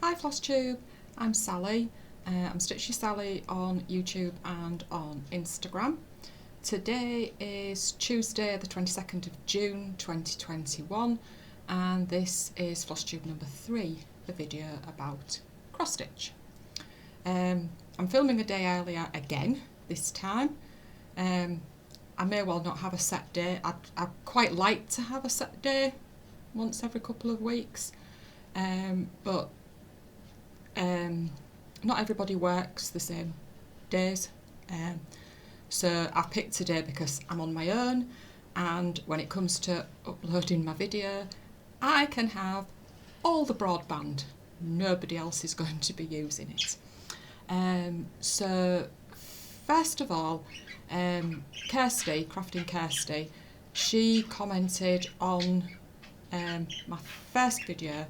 Hi Floss Tube, I'm Sally. I'm StitchySally on YouTube and on Instagram. Today is Tuesday the 22nd of June 2021 and this is Floss Tube number 3, the video about cross stitch. I'm filming a day earlier again this time. I may well not have a set day. I'd quite like to have a set day once every couple of weeks, but not everybody works the same days, so I picked today because I'm on my own, and when it comes to uploading my video I can have all the broadband, nobody else is going to be using it. So first of all, Kirsty, Crafting Kirsty, she commented on my first video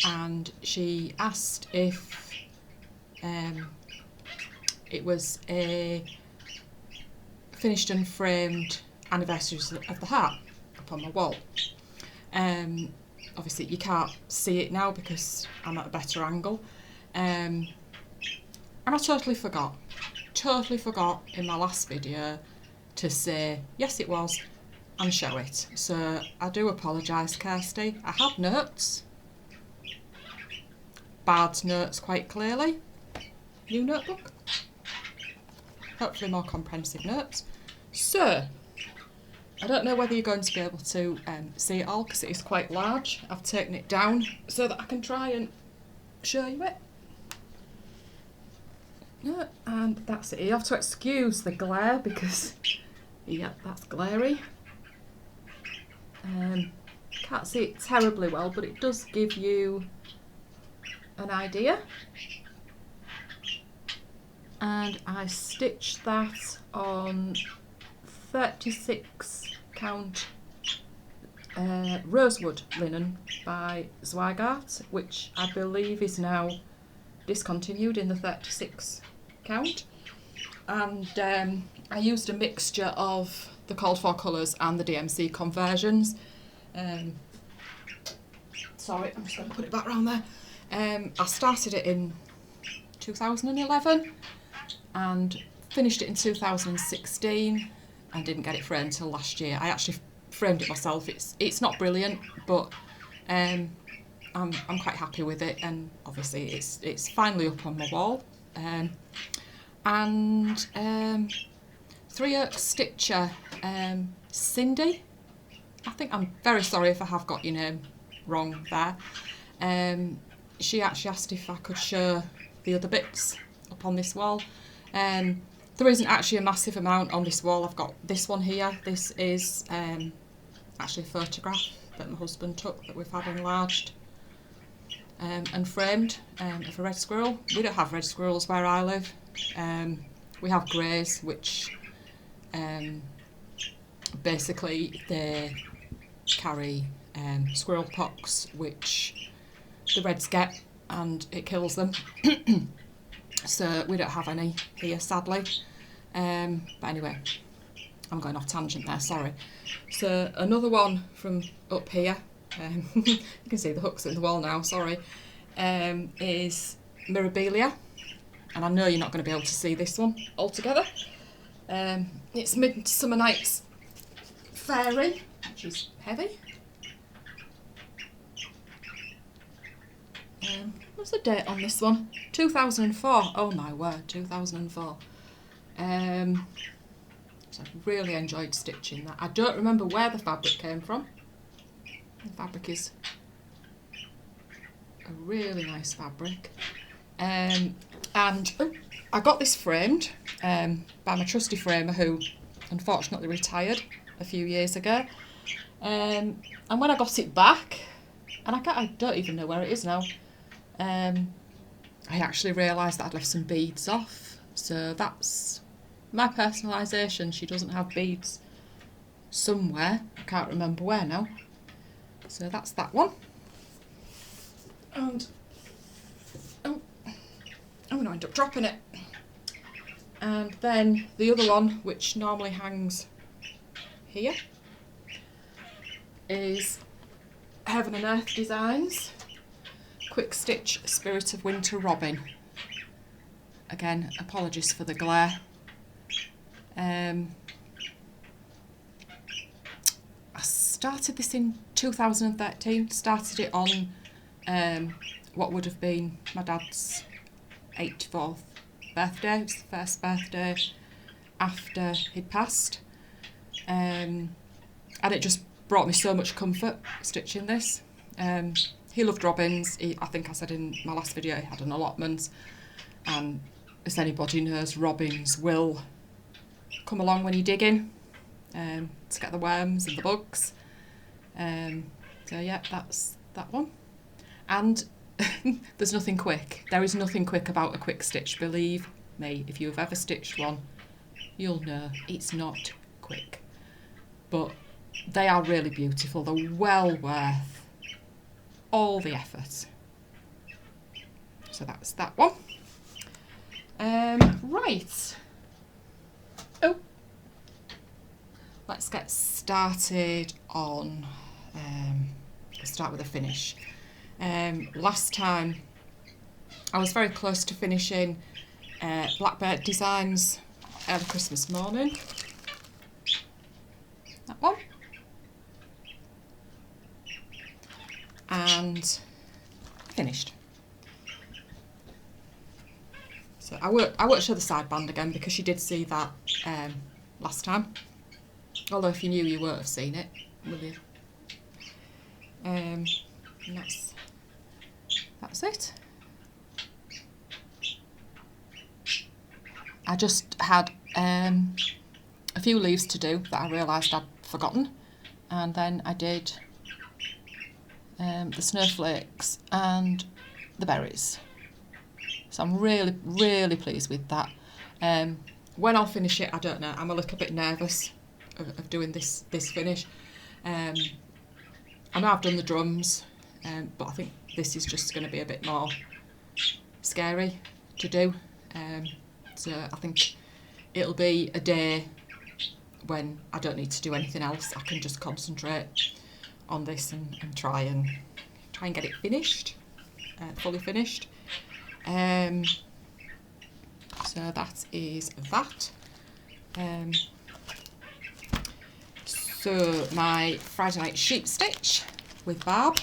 and she asked if it was a finished and framed anniversaries of the heart up on my wall. Obviously you can't see it now because I'm at a better angle, and I totally forgot in my last video to say yes it was and show it, so I do apologise Kirsty. I had notes, bad notes quite clearly, new notebook, hopefully more comprehensive notes. So I don't know whether you're going to be able to see it all because it is quite large. I've taken it down so that I can try and show you it. No, and that's it. You have to excuse the glare because yeah, that's glary. Can't see it terribly well, but it does give you an idea. And I stitched that on 36 count rosewood linen by Zweigart, which I believe is now discontinued in the 36 count. And I used a mixture of the called for colours and the DMC conversions. Sorry, I'm just going to put it back round there. I started it in 2011 and finished it in 2016 and didn't get it framed until last year. I actually framed it myself. It's not brilliant, but I'm quite happy with it, and obviously it's finally up on my wall. And 3 Oaks Stitcher, Cindy, I think, I'm very sorry if I have got your name wrong there. She actually asked if I could show the other bits up on this wall. There isn't actually a massive amount on this wall. I've got this one here. This is actually a photograph that my husband took that we've had enlarged and framed of a red squirrel. We don't have red squirrels where I live. We have greys, which basically they carry squirrel pox, which the reds get and it kills them. So we don't have any here, sadly. But anyway, I'm going off tangent there, sorry. So another one from up here, you can see the hooks in the wall now, sorry, is Mirabilia. And I know you're not going to be able to see this one altogether. It's Midsummer Night's Fairy, which is heavy. What's the date on this one? 2004. Oh my word, 2004. So I really enjoyed stitching that. I don't remember where the fabric came from. The fabric is a really nice fabric. And I got this framed by my trusty framer who unfortunately retired a few years ago. And when I got it back, and I don't even know where it is now, I actually realised that I'd left some beads off, so that's my personalisation. She doesn't have beads somewhere, I can't remember where now, so that's that one. And oh, I'm going to end up dropping it. And then the other one, which normally hangs here, is Heaven and Earth Designs. Quick Stitch Spirit of Winter Robin. Again, apologies for the glare. I started this in 2013, started it on what would have been my dad's 84th birthday. It was the first birthday after he'd passed, and it just brought me so much comfort stitching this. He loved robins. I think I said in my last video he had an allotment, and as anybody knows, robins will come along when you're digging to get the worms and the bugs. So yeah, that's that one. And there's nothing quick. There is nothing quick about a quick stitch, believe me. If you've ever stitched one, you'll know it's not quick. But they are really beautiful. They're well worth all the effort. So that's that one. Right. Oh. Let's get started on, let's start with a finish. Last time I was very close to finishing Blackbird Designs Early Christmas Morning. That one. And finished. So I won't show the side band again because you did see that last time. Although if you knew, you won't have seen it, will you? And that's it. I just had a few leaves to do that I realised I'd forgotten, and then I did the snowflakes and the berries. So I'm really, really pleased with that. When I'll finish it, I don't know. I'm a little bit nervous of doing this finish. I know I've done the drums, but I think this is just going to be a bit more scary to do. So I think it'll be a day when I don't need to do anything else. I can just concentrate on this and try and get it finished, fully finished. So that is that. So my Friday night sheep stitch with Barb,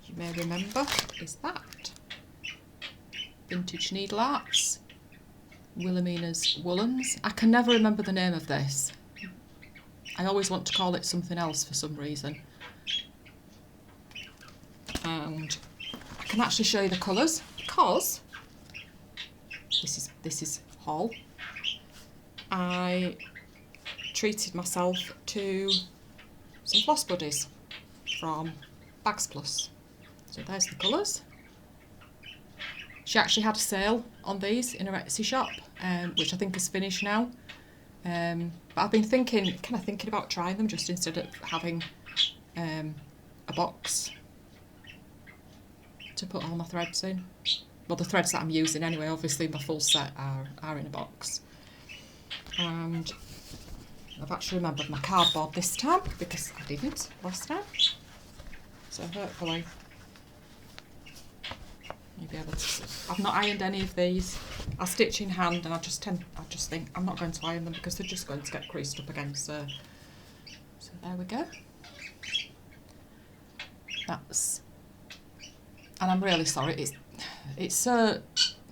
you may remember, is that. Vintage Needle Arts, Wilhelmina's Woolens. I can never remember the name of this. I always want to call it something else for some reason. And I can actually show you the colours because this is haul. I treated myself to some floss buddies from Bags Plus. So there's the colours. She actually had a sale on these in her Etsy shop, which I think is finished now. But I've been thinking about trying them just instead of having a box to put all my threads in. Well, the threads that I'm using anyway, obviously my full set are in a box. And I've actually remembered my cardboard this time because I didn't last time. So hopefully you'll be able to see. I've not ironed any of these. I stitch in hand and I just think I'm not going to iron them because they're just going to get creased up again. So there we go. And I'm really sorry. It's so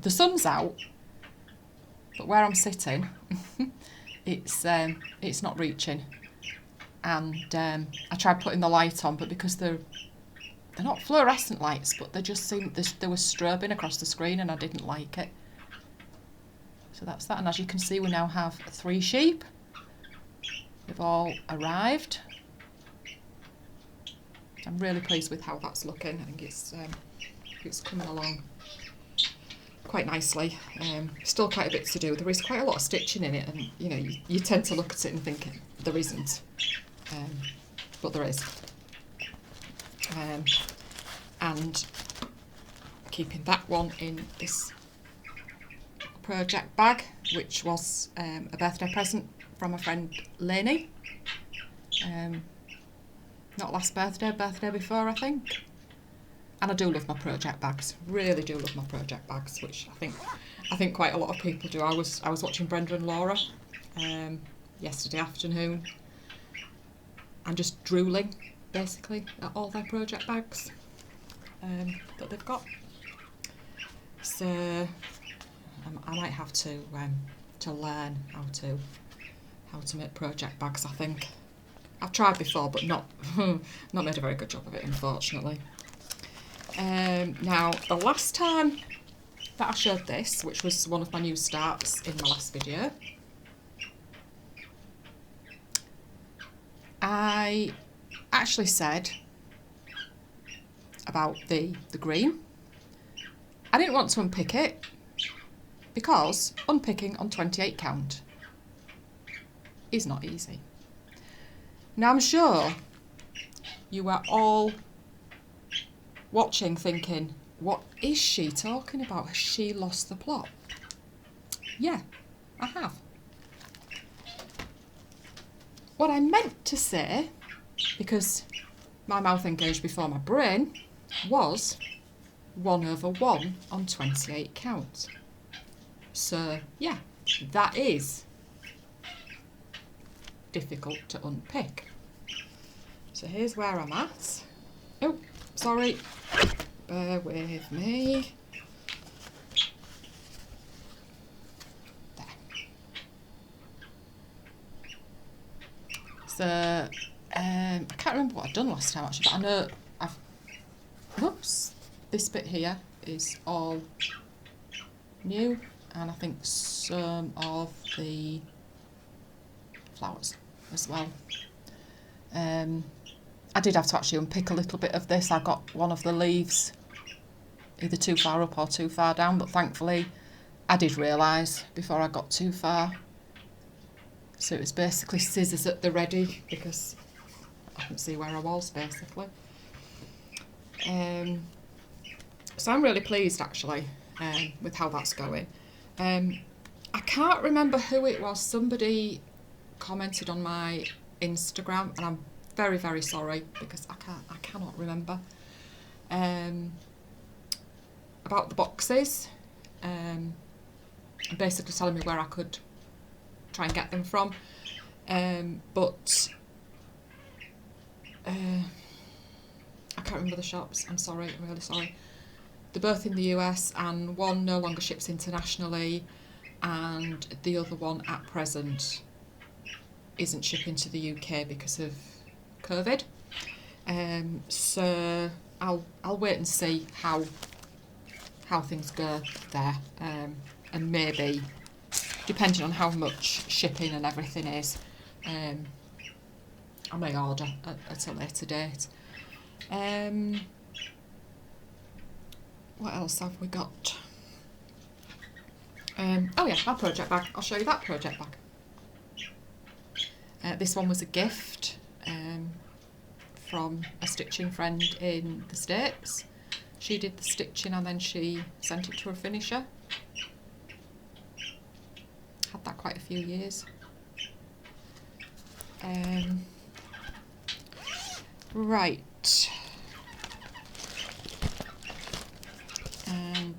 the sun's out, but where I'm sitting, it's not reaching. And I tried putting the light on, but because they're not fluorescent lights, but they just seemed they were strobing across the screen, and I didn't like it. So that's that. And as you can see, we now have 3 sheep. They've all arrived. I'm really pleased with how that's looking. I think it's coming along quite nicely. Still quite a bit to do. There is quite a lot of stitching in it, and you know you tend to look at it and think there isn't, but there is. And keeping that one in this project bag, which was a birthday present from a friend Lainey. Not last birthday, birthday before I think. And I do love my project bags. Really do love my project bags, which I think quite a lot of people do. I was watching Brenda and Laura yesterday afternoon and just drooling basically at all their project bags that they've got. So I might have to learn how to make project bags. I think I've tried before, but not made a very good job of it, unfortunately. Now, the last time that I showed this, which was one of my new starts in my last video, I actually said about the green. I didn't want to unpick it because unpicking on 28 count is not easy. Now, I'm sure you were all watching thinking, what is she talking about? Has she lost the plot? Yeah, I have. What I meant to say, because my mouth engaged before my brain, was 1/1 on 28 count. So, yeah, that is difficult to unpick. So here's where I'm at. Oh, sorry. Bear with me. There. So, I can't remember what I've done last time actually, but I know whoops, this bit here is all new, and I think some of the flowers as well. I did have to actually unpick a little bit of this. I got one of the leaves either too far up or too far down, but thankfully I did realise before I got too far. So it was basically scissors at the ready because I couldn't see where I was basically. So I'm really pleased actually with how that's going. I can't remember who it was. Somebody commented on my Instagram, and I'm very, very sorry because I cannot remember, about the boxes, and basically telling me where I could try and get them from, but I can't remember the shops. I'm sorry, I'm really sorry. They're both in the US, and one no longer ships internationally, and the other one at present isn't shipping to the UK because of COVID. So I'll wait and see how things go there, and maybe depending on how much shipping and everything is, I may order at a later date. What else have we got? Oh yeah, my project bag. I'll show you that project bag. This one was a gift from a stitching friend in the States. She did the stitching and then she sent it to a finisher. Had that quite a few years. Right. And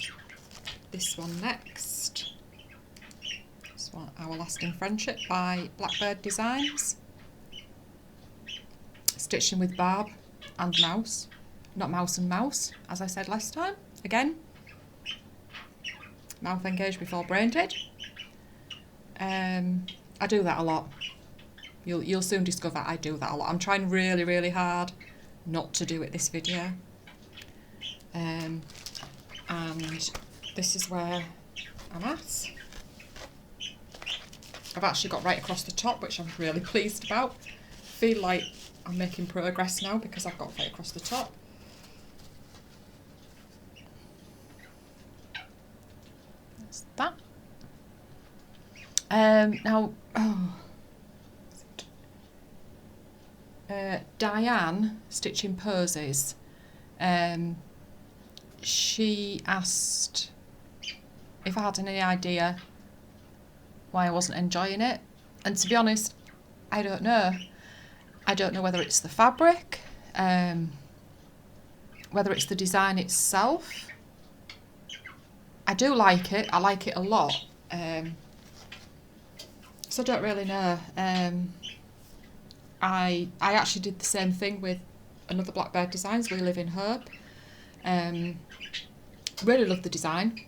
this one next. This one, Our Lasting Friendship by Blackbird Designs. Stitching with barb and mouse. Not mouse and mouse, as I said last time. Again. Mouth engaged before brain did. I do that a lot. You'll soon discover I do that a lot. I'm trying really, really hard not to do it this video. And this is where I'm at. I've actually got right across the top, which I'm really pleased about. Feel like I'm making progress now because I've got right across the top. That's that. Now, Dianne, Stitching Poses, she asked if I had any idea why I wasn't enjoying it, and to be honest, I don't know. I don't know whether it's the fabric. I whether it's the design itself. I do like it. I like it a lot. So I don't really know. I actually did the same thing with another Blackbird Designs, We Live in Hope. Really loved the design.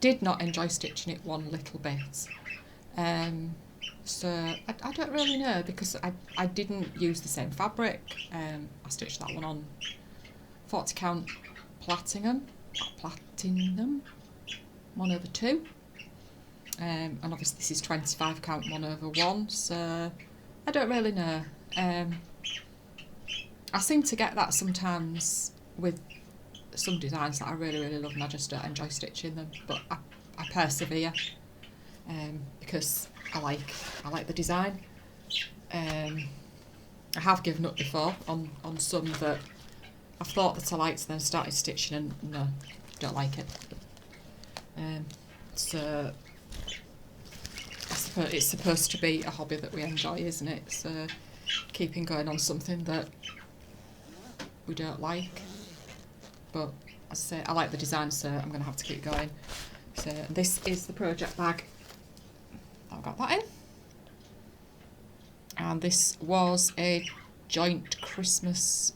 Did not enjoy stitching it one little bit. So I don't really know, because I didn't use the same fabric. I stitched that one on 40 count platinum 1/2, and obviously this is 25 count 1/1, so I don't really know. I seem to get that sometimes with some designs that I really love, and I just don't enjoy stitching them, but I persevere, because I like the design. I have given up before on some that I've thought that I liked, then started stitching and no, don't like it. So I suppose it's supposed to be a hobby that we enjoy, isn't it? So keeping going on something that we don't like. But as I say, I like the design, so I'm going to have to keep going. So this is the project bag. I've got that in. And this was a joint Christmas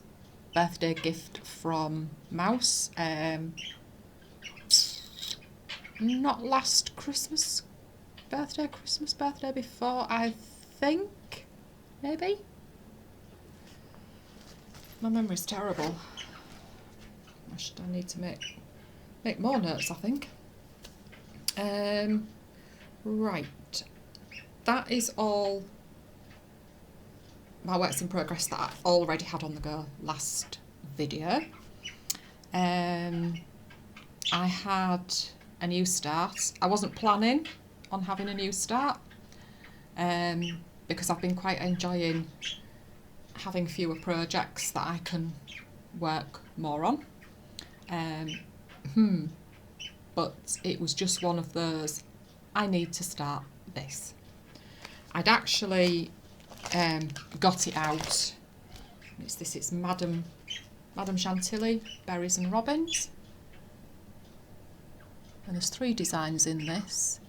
birthday gift from Mouse. Not last Christmas birthday before, I think, maybe. My memory's terrible. I need to make more notes, I think. Right, that is all my works in progress that I already had on the go last video. I had a new start. I wasn't planning on having a new start, because I've been quite enjoying having fewer projects that I can work more on. But it was just one of those, I need to start this. I'd actually got it out. It's Madame Chantilly, Berries and Robins. And there's 3 designs in this.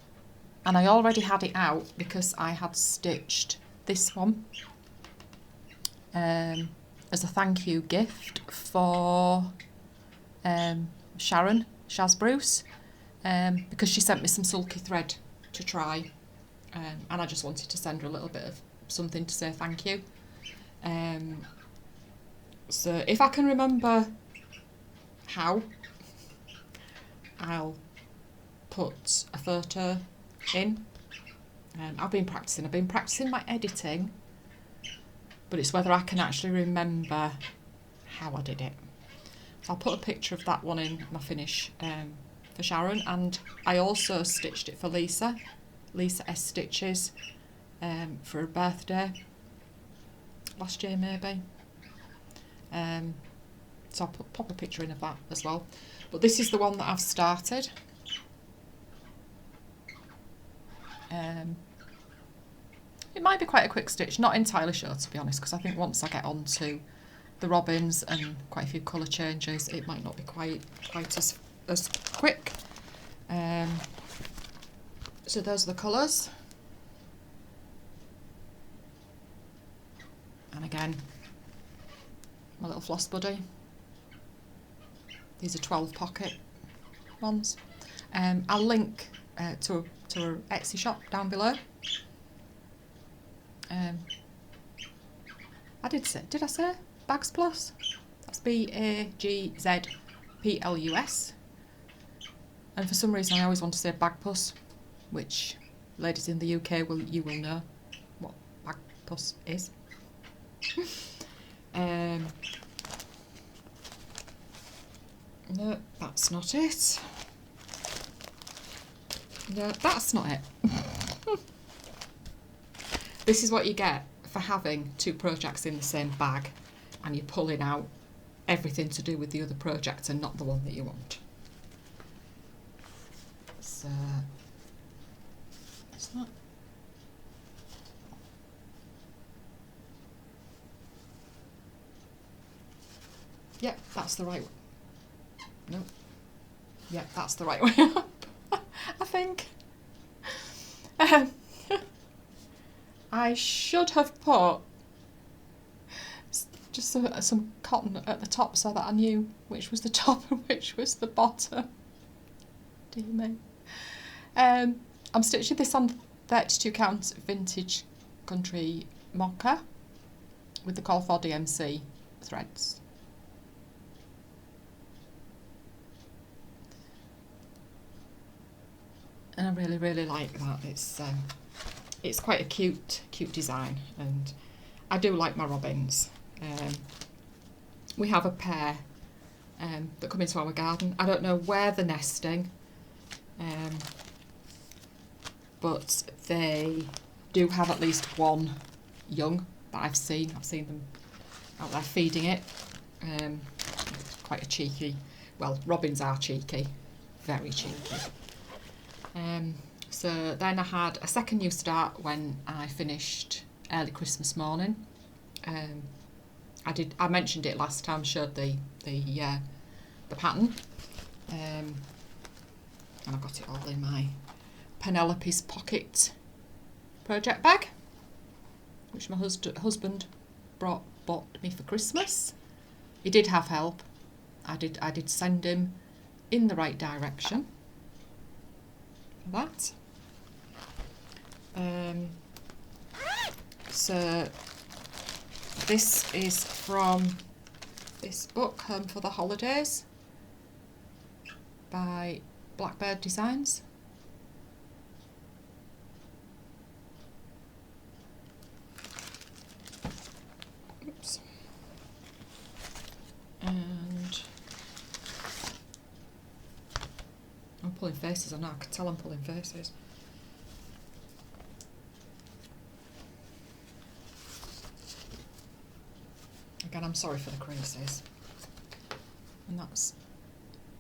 And I already had it out because I had stitched this one as a thank you gift for Sharon, Shaz Bruce, because she sent me some sulky thread to try, and I just wanted to send her a little bit of something to say thank you. So if I can remember how, I'll put a photo in. I've been practicing my editing, but it's whether I can actually remember how I did it. So I'll put a picture of that one in my finish for Sharon, and I also stitched it for Lisa S Stitches, for her birthday last year maybe. So I'll pop a picture in of that as well. But this is the one that I've started. It might be quite a quick stitch, not entirely sure to be honest, because I think once I get on to the robins and quite a few colour changes, it might not be quite as quick. So those are the colours. And again, my little floss buddy. These are 12 pocket ones. I'll link to her Etsy shop down below. Did I say Bags Plus? That's BAGZPLUS. And for some reason I always want to say Bag Puss, which ladies in the UK you will know what Bag Puss is. No, that's not it. No, that's not it. This is what you get for having 2 projects in the same bag, and you're pulling out everything to do with the other project and not the one that you want. So, what's that? Yep, that's the right one. No. Yeah, that's the right way up, I think. I should have put just some cotton at the top so that I knew which was the top and which was the bottom. Dear me. I'm stitching this on 32 count vintage country mocha with the Call for DMC threads. And I really, really like that. It's quite a cute design, and I do like my robins. We have a pair that come into our garden. I don't know where they're nesting, but they do have at least one young that I've seen. I've seen them out there feeding it. It's quite a cheeky, well, robins are cheeky, very cheeky. So then I had a second new start when I finished early Christmas morning. I mentioned it last time, showed the pattern, and I've got it all in my Penelope's Pocket project bag, which my husband bought me for Christmas. He did have help. I did send him in the right direction for that. So this is from this book, Home for the Holidays, by Blackbird Designs. Oops. And I'm pulling faces on now. I can tell I'm pulling faces. Again, I'm sorry for the creases. And that's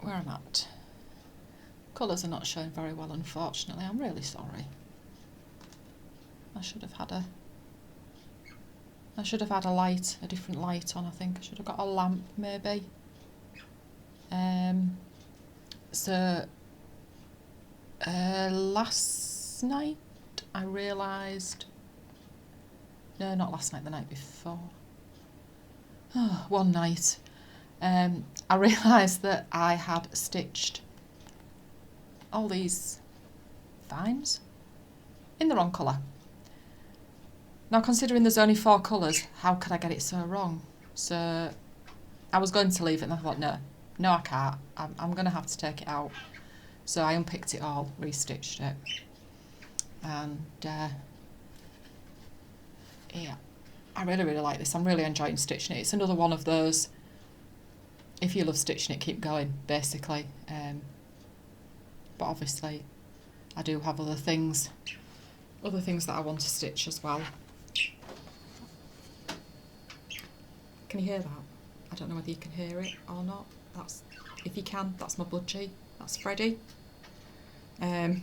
where I'm at. Colours are not showing very well, unfortunately. I'm really sorry. I should have had a light, a different light on, I think. I should have got a lamp, maybe. Last night I realised... No, not last night, the night before. One night, I realised that I had stitched all these vines in the wrong colour. Now, considering there's only 4 colours, how could I get it so wrong? So I was going to leave it, and I thought, no, I can't. I'm going to have to take it out. So I unpicked it all, restitched it, and yeah. I really, really like this. I'm really enjoying stitching it. It's another one of those, if you love stitching it, keep going, basically. But obviously, I do have other things that I want to stitch as well. Can you hear that? I don't know whether you can hear it or not. If you can, that's my budgie. That's Freddie. You're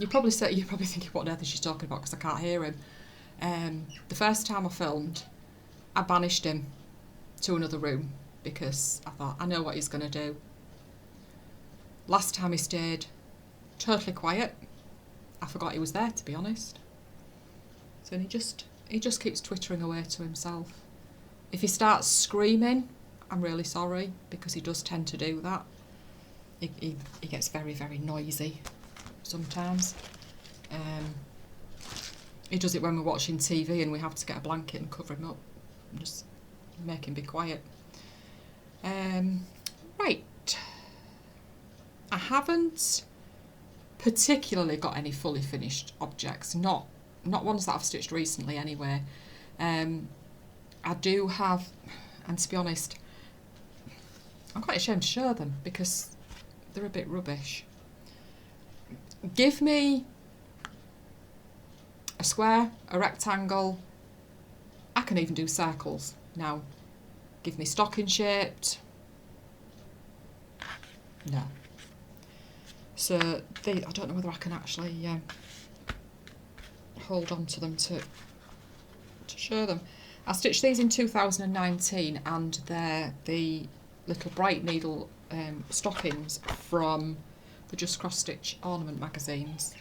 probably thinking, what on earth is she talking about, because I can't hear him. The first time I filmed, I banished him to another room because I thought, I know what he's going to do. Last time he stayed totally quiet. I forgot he was there, to be honest. So he just keeps twittering away to himself. If he starts screaming, I'm really sorry, because he does tend to do that. He gets very, very noisy sometimes. He does it when we're watching TV and we have to get a blanket and cover him up and just make him be quiet. Right. I haven't particularly got any fully finished objects, not ones that I've stitched recently anyway. I do have, and to be honest, I'm quite ashamed to show them because they're a bit rubbish. Give me a square, a rectangle, I can even do circles now. Give me stocking shaped, no. So I don't know whether I can actually hold on to them to show them. I stitched these in 2019 and they're the little bright needle stockings from the Just Cross Stitch ornament magazines.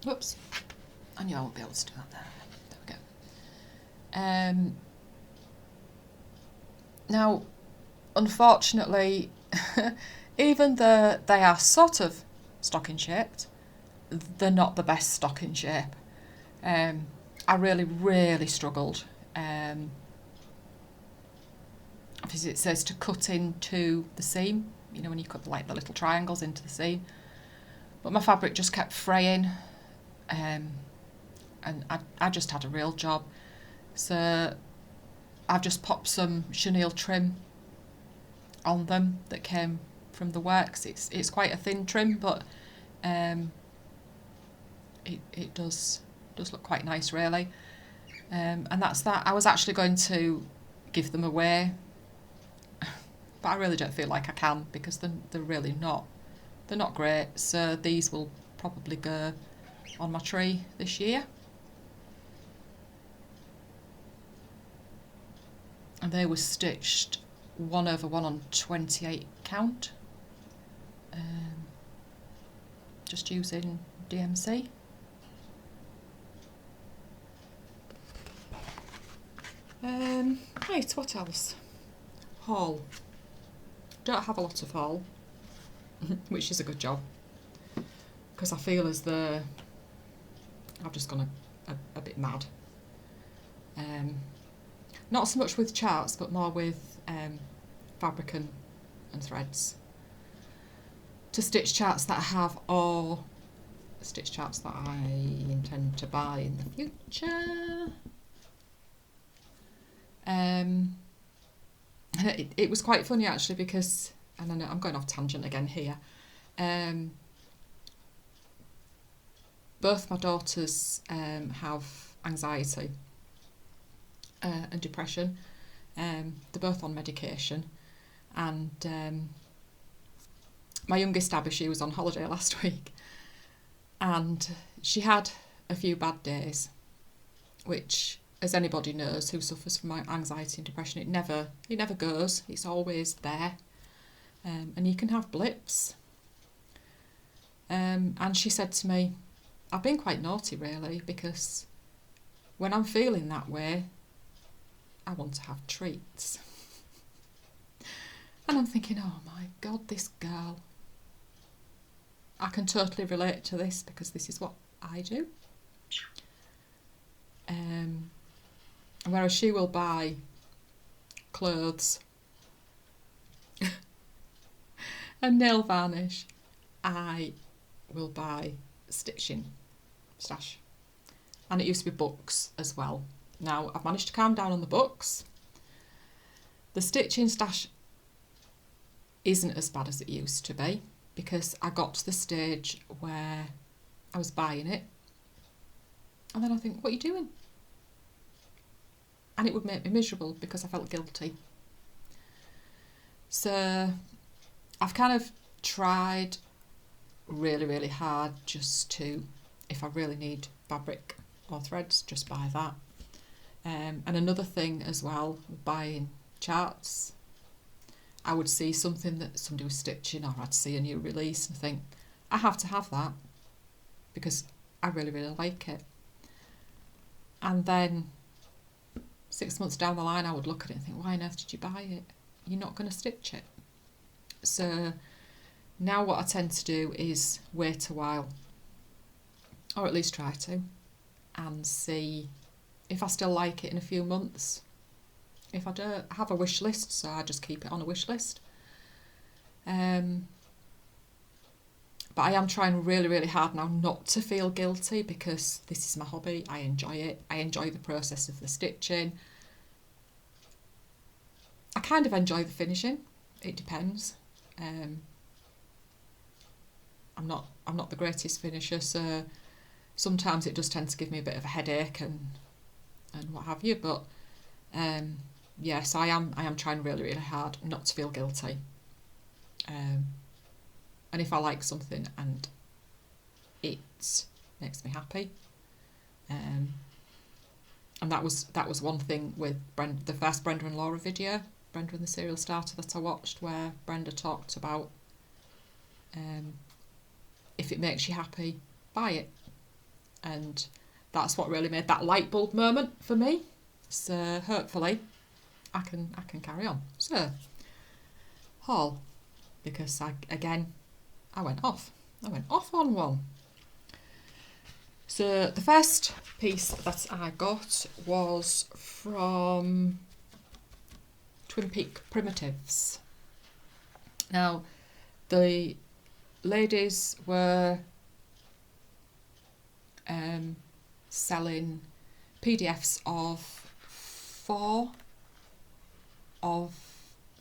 Whoops, I knew I won't be able to do that there. There we go. Now, unfortunately, even though they are sort of stocking shaped, they're not the best stocking shape. I really struggled. Obviously it says to cut into the seam, you know, when you cut the little triangles into the seam, but my fabric just kept fraying, and I just had a real job. So I've just popped some chenille trim on them that came from the works. It's quite a thin trim, but it does look quite nice, really. And that's that. I was actually going to give them away, but I really don't feel like I can, because they're really not. They're not great. So these will probably go on my tree this year. And they were stitched 1/1 on 28 count, just using DMC. Right, what else? Haul. Don't have a lot of haul, which is a good job, because I feel as though I've just gone a bit mad. Not so much with charts, but more with fabric and threads. To stitch charts that I have, or stitch charts that I intend to buy in the future. It was quite funny actually, because, and I know I'm going off tangent again here, both my daughters have anxiety and depression. They're both on medication, and my youngest Abby, she was on holiday last week, and she had a few bad days, which, as anybody knows who suffers from anxiety and depression, it never goes. It's always there, and you can have blips. And she said to me, I've been quite naughty really, because when I'm feeling that way, I want to have treats. And I'm thinking, oh my God, this girl. I can totally relate to this, because this is what I do. Whereas she will buy clothes and nail varnish, I will buy stitching stash. And it used to be books as well. Now I've managed to calm down on the books. The stitching stash isn't as bad as it used to be, because I got to the stage where I was buying it, and then I think, what are you doing? And it would make me miserable, because I felt guilty. So I've kind of tried really hard just to, if I really need fabric or threads, just buy that. And another thing as well, buying charts, I would see something that somebody was stitching, or I'd see a new release and think, I have to have that, because I really like it. And then 6 months down the line, I would look at it and think, why on earth did you buy it? You're not going to stitch it. So now what I tend to do is wait a while, or at least try to, and see if I still like it in a few months. If I don't, I have a wish list, so I just keep it on a wish list. But I am trying really hard now not to feel guilty, because this is my hobby. I enjoy it. I enjoy the process of the stitching. I kind of enjoy the finishing. It depends. I'm not the greatest finisher, so sometimes it does tend to give me a bit of a headache and what have you. But yes, I am trying really hard not to feel guilty. And if I like something and it makes me happy, and that was one thing with the first Brenda and Laura video. Brenda and the Serial Starter that I watched, where Brenda talked about if it makes you happy, buy it. And that's what really made that light bulb moment for me. So hopefully I can carry on. So haul, because I went off on one. So the first piece that I got was from Twin Peak Primitives. Now, the ladies were selling PDFs of 4 of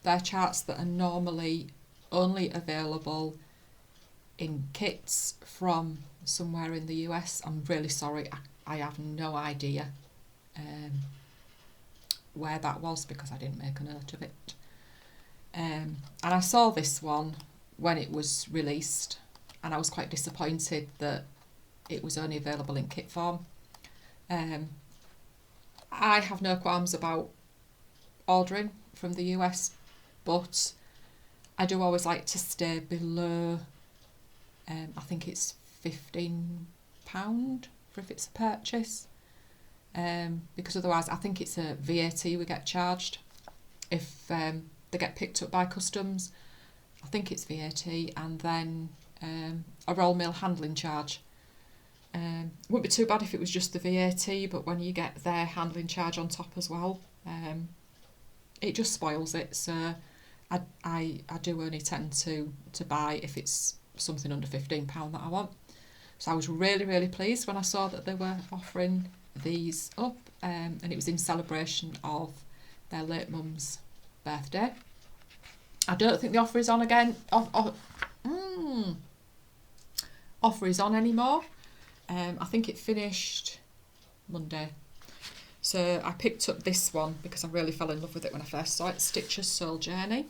their charts that are normally only available in kits from somewhere in the US. I'm really sorry, I have no idea where that was, because I didn't make a note of it. And I saw this one when it was released, and I was quite disappointed that it was only available in kit form. I have no qualms about ordering from the US, but I do always like to stay below, I think it's £15 for if it's a purchase, because otherwise I think it's a VAT we get charged if they get picked up by customs. I think it's VAT, and then a roll mill handling charge. Wouldn't be too bad if it was just the VAT, but when you get their handling charge on top as well, it just spoils it. So I do only tend to buy if it's something under £15 that I want. So I was really, really pleased when I saw that they were offering these up, and it was in celebration of their late mum's birthday. I don't think the offer is on again. Offer is on anymore. I think it finished Monday. So I picked up this one because I really fell in love with it when I first saw it. Stitcher's Soul Journey.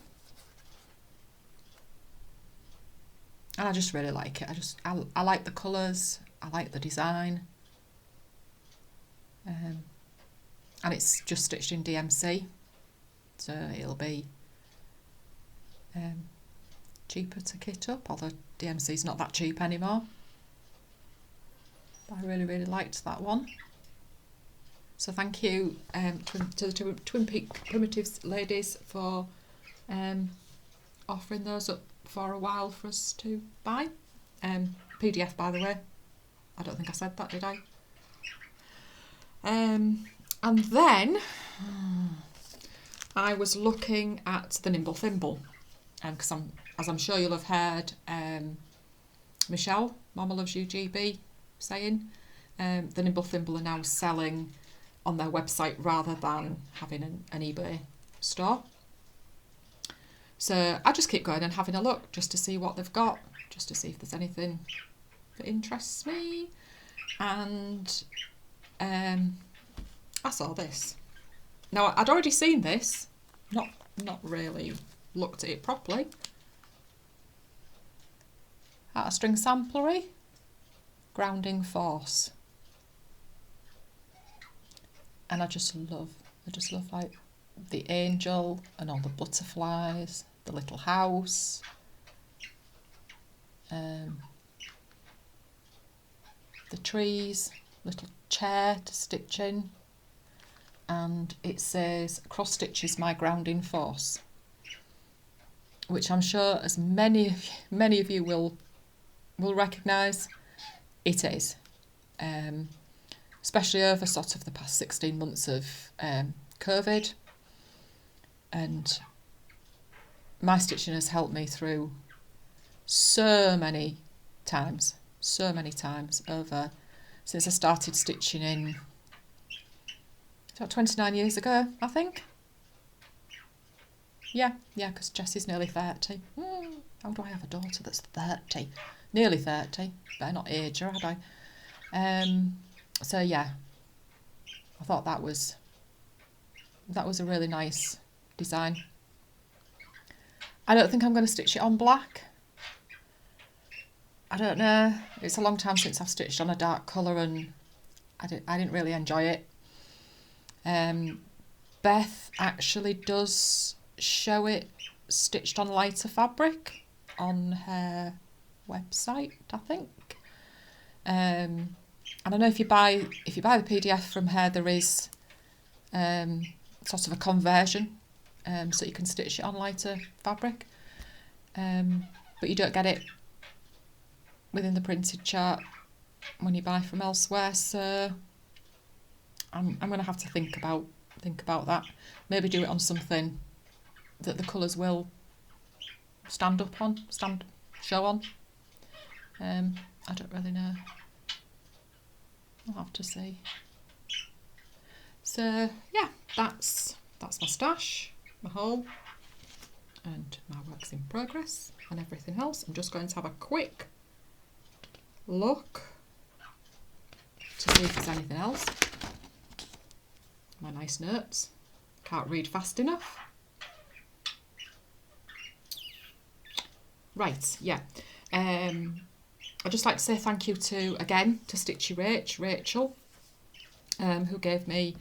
And I just really like it. I like the colours. I like the design. And it's just stitched in DMC. So it'll be cheaper to kit up, although DMC's not that cheap anymore. But I really, really liked that one. So thank you to the Twin Peak Primitives ladies for offering those up for a while for us to buy. PDF, by the way. I don't think I said that, did I? And then I was looking at the Nimble Thimble, because as I'm sure you'll have heard Michelle, Mama Loves You GB, saying the Nimble Thimble are now selling on their website rather than having an eBay store. So I just keep going and having a look just to see what they've got, just to see if there's anything that interests me. And I saw this. Now, I'd already seen this, not really looked at it properly. At a string samplery, Grounding Force. And I just love like the angel and all the butterflies, the little house, the trees, little chair to stitch in, and it says cross stitch is my grounding force, which I'm sure as many of you will recognise it is, especially over sort of the past 16 months of COVID. And my stitching has helped me through so many times over since I started stitching in about 29 years ago, I think. Yeah, because Jessie's nearly 30. How do I have a daughter that's 30? Nearly 30. Better not age her, had I? So yeah, I thought that was a really nice design. I don't think I'm going to stitch it on black. I don't know. It's a long time since I've stitched on a dark colour, and I didn't really enjoy it. Beth actually does show it stitched on lighter fabric on her website, I think. And I know if you buy the PDF from her, there is sort of a conversion, so you can stitch it on lighter fabric, but you don't get it within the printed chart when you buy from elsewhere. So I'm going to have to think about that. Maybe do it on something that the colours will show on. I don't really know. I'll have to see. So yeah, that's my stash, my haul, and my works in progress and everything else. I'm just going to have a quick look to see if there's anything else. My nice notes. Can't read fast enough. Right, yeah. I'd just like to say thank you again to Stitchy Rachel, who gave me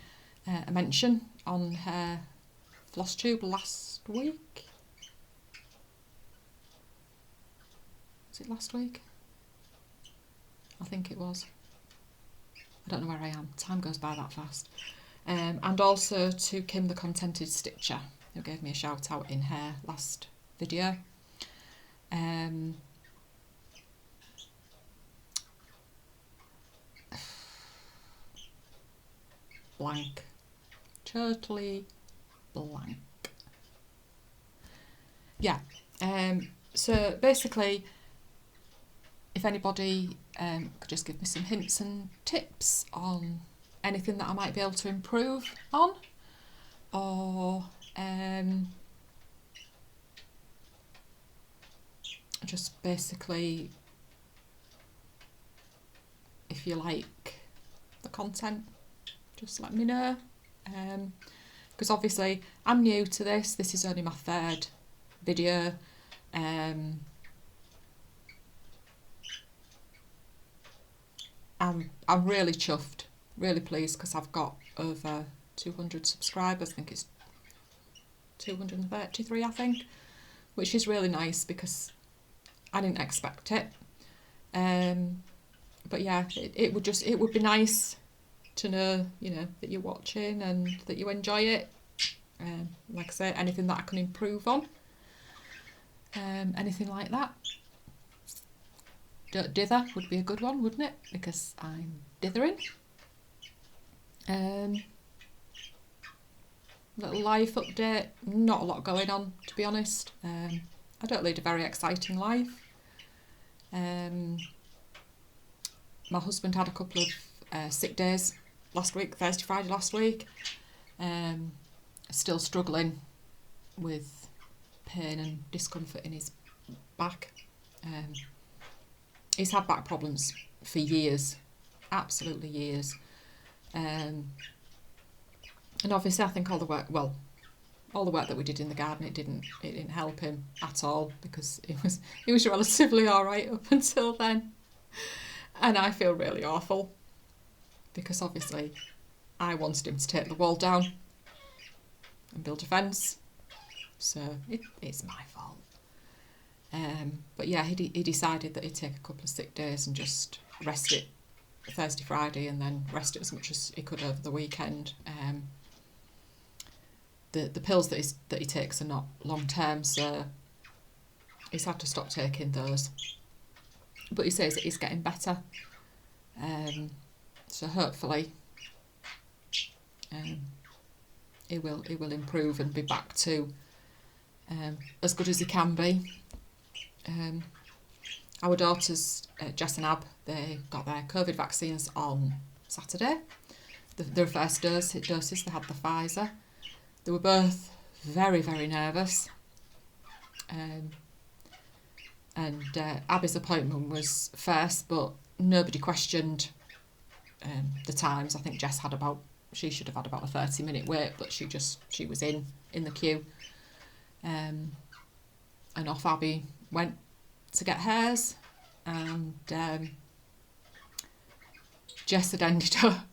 a mention on her Floss Tube last week. Was it last week? I think it was. I don't know where I am. Time goes by that fast. And also to Kim the Contented Stitcher, who gave me a shout out in her last video. Blank. Totally blank. Yeah. So basically, if anybody could just give me some hints and tips on anything that I might be able to improve on, or just basically, if you like the content, just let me know, because obviously I'm new to this is only my third video. I'm really chuffed, really pleased, because I've got over 200 subscribers. I think it's 233, I think, which is really nice because I didn't expect it. But yeah, it would be nice to know, that you're watching and that you enjoy it. Like I say, anything that I can improve on, anything like that. Don't dither would be a good one, wouldn't it? Because I'm dithering. Little life update. Not a lot going on, to be honest. I don't lead a very exciting life. My husband had a couple of sick days last week, Thursday, Friday last week. Still struggling with pain and discomfort in his back. He's had back problems for years, absolutely years. And obviously I think all the work that we did in the garden, it didn't help him at all, because he was relatively alright up until then. And I feel really awful, because obviously I wanted him to take the wall down and build a fence, so it's my fault. But yeah, he decided that he'd take a couple of sick days and just rest it Thursday, Friday, and then rest it as much as he could over the weekend. The pills that he takes are not long term, so he's had to stop taking those. But he says that he's getting better, so hopefully he will improve and be back to as good as he can be. Our daughters, Jess and Ab, they got their COVID vaccines on Saturday. Their first doses, they had the Pfizer. They were both very, very nervous. And Abby's appointment was first, but nobody questioned the times. I think Jess she should have had about a 30-minute wait, but she was in the queue. And off Abby went to get hers, and Jess had ended up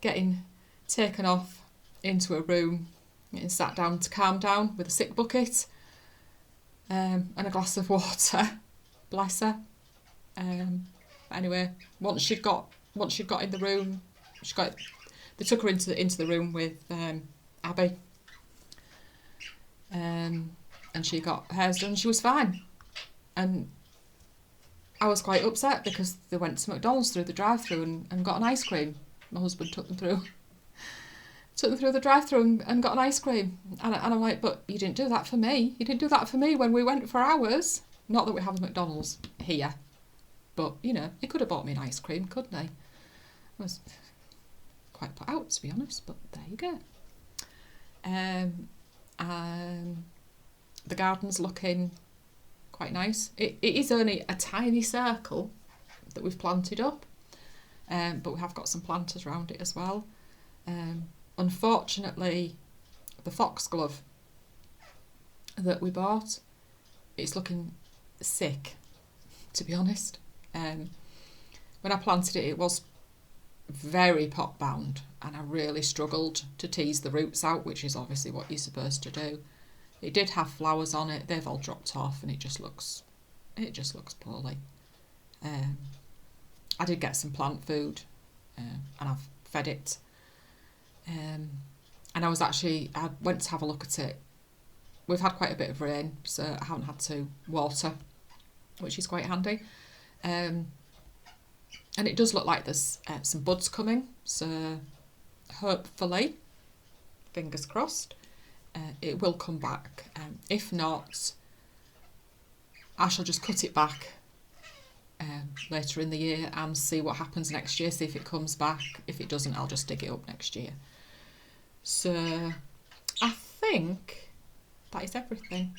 getting taken off into a room and sat down to calm down with a sick bucket and a glass of water. Bless her. Anyway, once she'd got in the room, they took her into the room with Abby, and she got her hairs done. She was fine, and I was quite upset because they went to McDonald's through the drive-through and got an ice cream. My husband took them through the drive-through and got an ice cream, and I'm like, but you didn't do that for me. You didn't do that for me when we went for ours. Not that we have a McDonald's here, but you know, he could have bought me an ice cream, couldn't he? I was quite put out, to be honest, but there you go. The garden's looking quite nice. It is only a tiny circle that we've planted up, but we have got some planters around it as well. Unfortunately, the foxglove that we bought, it's looking sick, to be honest. When I planted it, it was very pot bound, and I really struggled to tease the roots out, which is obviously what you're supposed to do. It did have flowers on it, they've all dropped off, and it just looks poorly. I did get some plant food, and I've fed it. And I went to have a look at it. We've had quite a bit of rain, so I haven't had to water, which is quite handy. And it does look like there's some buds coming, so hopefully, fingers crossed, it will come back. If not, I shall just cut it back later in the year and see what happens next year, see if it comes back. If it doesn't, I'll just dig it up next year. So I think that is everything.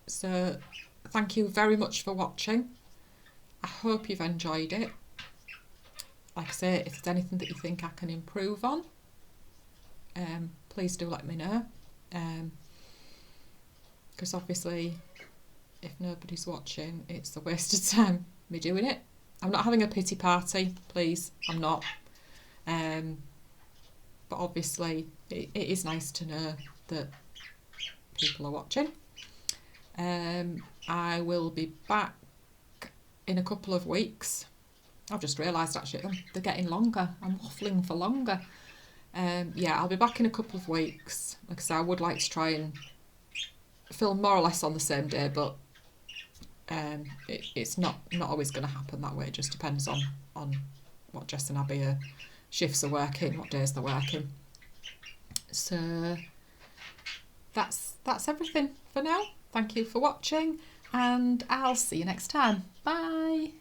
So thank you very much for watching. I hope you've enjoyed it. Like I say, if there's anything that you think I can improve on, please do let me know. Because obviously, if nobody's watching, it's a waste of time me doing it. I'm not having a pity party, please. I'm not. But obviously, it is nice to know that people are watching. I will be back in a couple of weeks. I've just realised actually they're getting longer. I'm waffling for longer. Yeah, I'll be back in a couple of weeks. Like I say, I would like to try and film more or less on the same day, but it's not always going to happen that way. It just depends on what Jess and Abby shifts are working, what days they're working. So that's everything for now. Thank you for watching, and I'll see you next time. Bye.